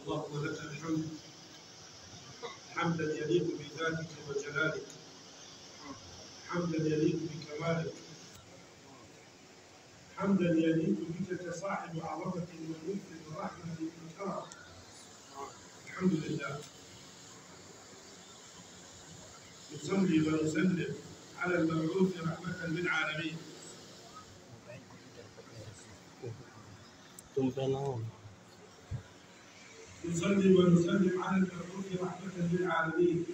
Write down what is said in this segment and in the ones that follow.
اللهم لك الحمد حمدا يليق بذاتك وجلالك، حمدا يليق بكمالك، حمدا يليق بك كصاحب عظمة وملك ورحمة وكرم. الحمد لله. نصلي ونسلم على المبعوث رحمة للعالمين. نصلي ونسلم على المبعوث رحمة للعالمين،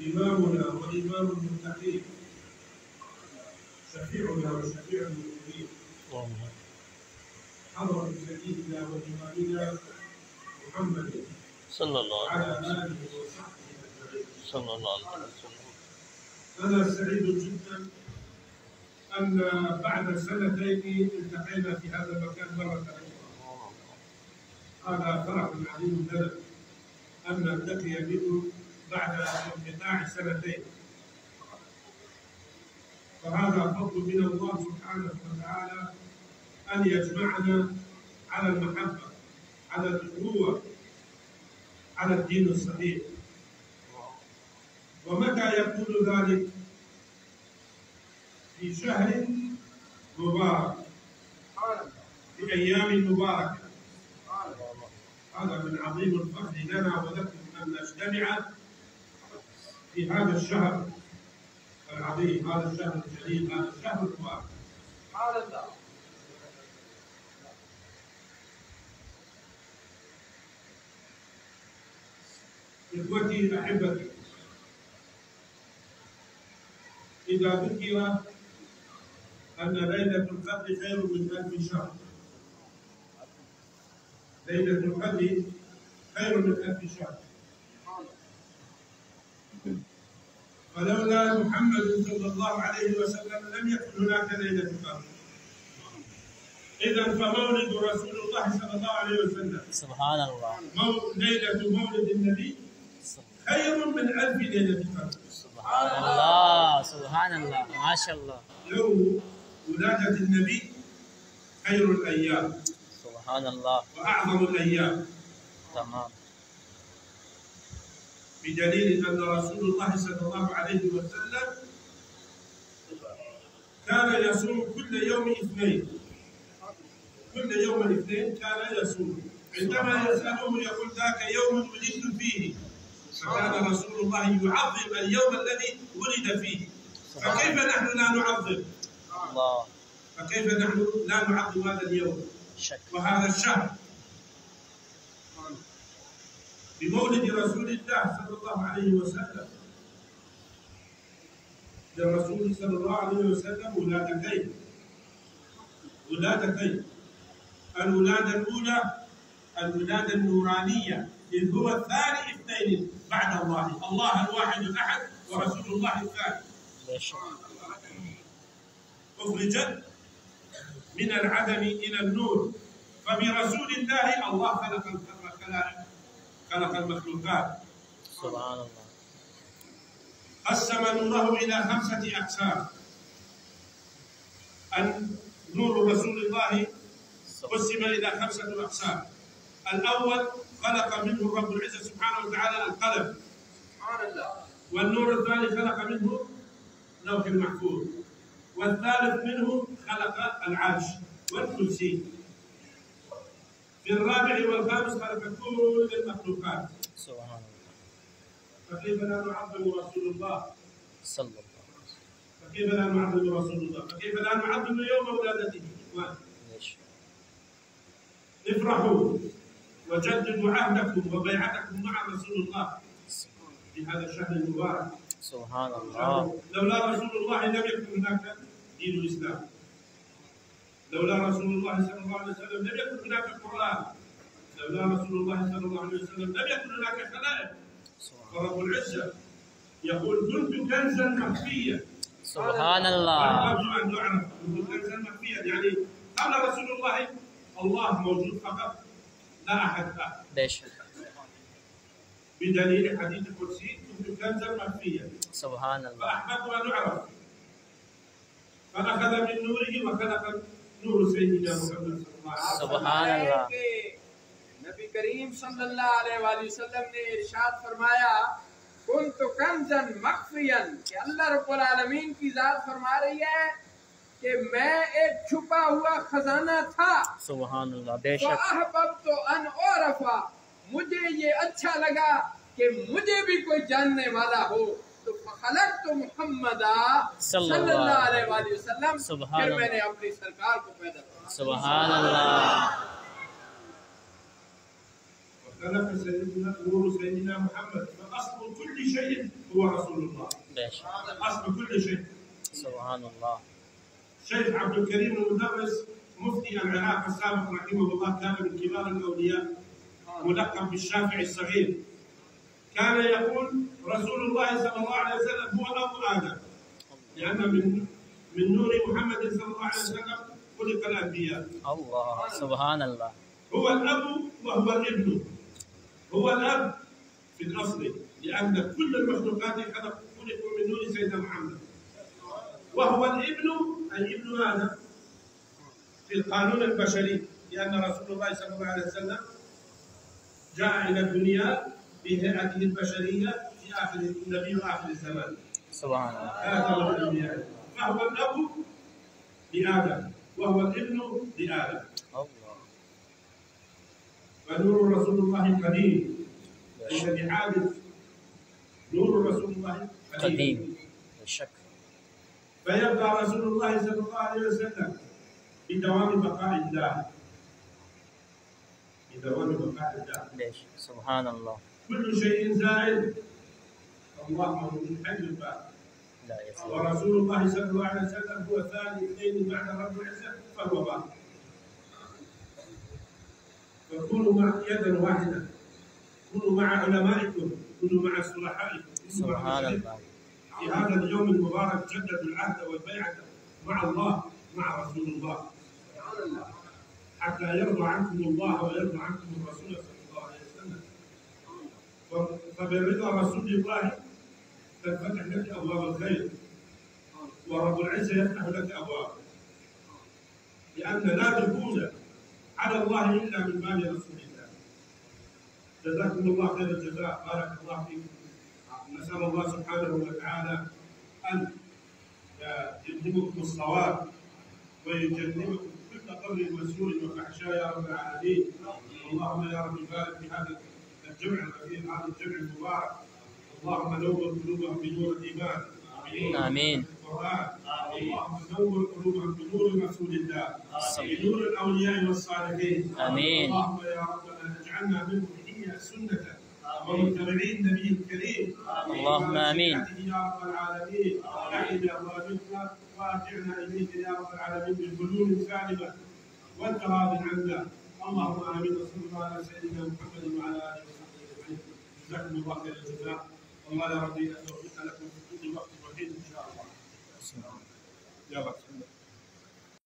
إمامنا وإمام المتقين، شفيعنا وشفيع المؤمنين، حضرة سيدنا وإمامنا محمد صلى الله عليه وعلى وسلم. آله وصحبه أجمعين. صلى الله عليه وسلم. أنا سعيد جدا أن بعد سنتين التقينا في هذا المكان مرة أخرى. هذا فرح عظيم لنا أن نلتقي منه بعد انقطاع سنتين، فهذا فضل من الله سبحانه وتعالى أن يجمعنا على المحبة، على الأخوة، على الدين الصحيح. ومتى يكون ذلك؟ في شهر مبارك، في أيام مباركة. هذا من عظيم الفضل لنا ولكم أن نجتمع في هذا الشهر العظيم، هذا الشهر الجليل، هذا الشهر المبارك. إخوتي أحبتي، إذا ذكر أن ليلة القدر خير من 1000 شهر، ليلة القدر خير من 1000 شهر، فلولا محمد صلى الله عليه وسلم لم يكن هناك ليلة القدر. إذا فمولد رسول الله صلى الله عليه وسلم، سبحان الله، ليلة مولد النبي خير من 1000 ليلة قدر. سبحان الله، سبحان الله، ما شاء الله. يوم ولادة النبي خير الأيام، سبحان الله، وأعظم الأيام. تمام. بدليل أن رسول الله صلى الله عليه وسلم كان يصوم كل يوم اثنين، كل يوم الاثنين كان يصوم. عندما يسألوه يقول ذاك يوم ولدت فيه، فكان رسول الله يعظم اليوم الذي ولد فيه. فكيف نحن لا نعظم؟ الله. فكيف نحن لا نعظم هذا اليوم وهذا الشهر بمولد رسول الله صلى الله عليه وسلم؟ للرسول صلى الله عليه وسلم ولادتين، الولادة الأولى الولادة النورانية، إذ هو الثاني اثنين بعد الله، الله الواحد الأحد ورسول الله الثاني. أخرجت من العدم إلى النور، فبرسول الله الله خلق الخلائق، خلق المخلوقات. سبحان الله. قسم نوره إلى 5 أقسام. نور رسول الله قسم إلى 5 أقسام. الأول خلق منه الرب العزة سبحانه وتعالى القلم، والنور الثاني خلق منه لوح المحفوظ، والثالث منه خلق العرش والكرسي، في الرابع والخامس خلق كل المخلوقات. سبحان الله. فكيف لا نعظم رسول الله صلى الله عليه وسلم؟ فكيف لا نعظم رسول الله؟ فكيف لا نعظم يوم ولادته؟ افرحوا وجددوا عهدكم وبيعتكم مع رسول الله في هذا الشهر المبارك. سبحان الله. لولا رسول الله لم يكن هناك دين الإسلام، لولا رسول الله صلى الله عليه وسلم لم يكن هناك قرآن، لولا رسول الله صلى الله عليه وسلم لم يكن هناك خلائق. ورب العزة يقول كنت كنزا مخفيا. سبحان الله. أرجو أن نعرف كنت كنزا مخفيا، يعني قبل رسول الله الله موجود فقط، لا أحد آخر. ليش؟ بدليل حديث القدسي كنت كنزا مخفيا. سبحان الله. فأحببت أن أعرف، فأخذ من نوره وخلق نور سيدنا محمد صلى الله عليه وسلم. سبحان الله. करीम सल्लल्लाहु अलैहि वसल्लम ने इरशाद फरमाया कुन्तु कंजन मख्फियन कि अल्लाह रब्बुल आलमीन की जात फरमा रही है कि मैं एक छुपा हुआ खजाना था। सुभान अल्लाह, बेशक। तो अन औरफा, मुझे ये अच्छा लगा कि मुझे भी कोई जानने वाला हो, तो खलक तो मोहम्मदा सल्लल्लाहु अलैहि वसल्लम, फिर मैंने अपनी सरकार को पैदा किया। सुभान अल्लाह। وخلق سيدنا نور سيدنا محمد، فأصل كل شيء هو رسول الله. أصل كل شيء. سبحان الله. الشيخ عبد الكريم المدرس مفتي العراق السابق رحمه الله كان من كبار الأولياء، ملقب بالشافعي الصغير. كان يقول رسول الله صلى الله عليه وسلم هو أبو آدم، لأن من نور محمد صلى الله عليه وسلم خلق الأنبياء. الله سبحان الله. هو الأب وهو الابن. هو الأب في الأصل، لأن كل المخلوقات خلقوا من نور سيدنا محمد. وهو الابن أي ابن آدم في القانون البشري، لأن رسول الله صلى الله عليه وسلم جاء إلى الدنيا بهيئته البشرية في آخر النبي وآخر الزمان. سبحان الله. فهو الأب لآدم وهو الابن لآدم. فنور رسول الله قديم، ليس بحادث. نور رسول الله قديم بالشك. فيبقى رسول الله صلى الله عليه وسلم بدوام بقاء الله، بدوام بقاء الله. ليش؟ سبحان الله. كل شيء زائل، الله موجود حي الباقي. ورسول الله صلى الله عليه وسلم هو ثاني اثنين بعد رب العزة، فهو باقي. فكونوا مع يدا واحدة، كونوا مع علمائكم، كونوا مع صلحائكم. سبحان الله. في هذا اليوم المبارك جددوا العهد والبيعة مع الله مع رسول الله، حتى يرضى عنكم الله ويرضى عنكم الرسول صلى الله عليه وسلم. فبرضا رسول الله تنفتح لك أبواب الخير، ورب العزة يفتح لك أبواب، لأن لا دخول على الله إلا من باب رسول الله. جزاكم الله خير الجزاء، بارك الله فيكم. نسأل الله سبحانه وتعالى أن يلهمكم الصواب ويجنبكم كل قول مسؤول وفحشاء يا رب العالمين. اللهم يا رب بارك في هذا الجمع الكثير، هذا الجمع المبارك. اللهم نور قلوبهم بنور الإيمان، آمين. القرآن. اللهم نور قلوبهم بنور رسول الله، بنور الأولياء والصالحين. آمين. اللهم يا ربنا اجعلنا منهم حيا سنة ومتبعين النبي الكريم. اللهم آمين. يا رب العالمين. أحينا وأمتنا وارجعنا إليك يا رب العالمين بالقلوب سالمة وأنت راض عنا. اللهم آمين. وصلى الله على سيدنا محمد وعلى آله وصحبه أجمعين. جزاكم الله خير الجزاء. والله يا ربي أن توفيق لكم في كل وقت وحين إن شاء الله. يلا بسم الله.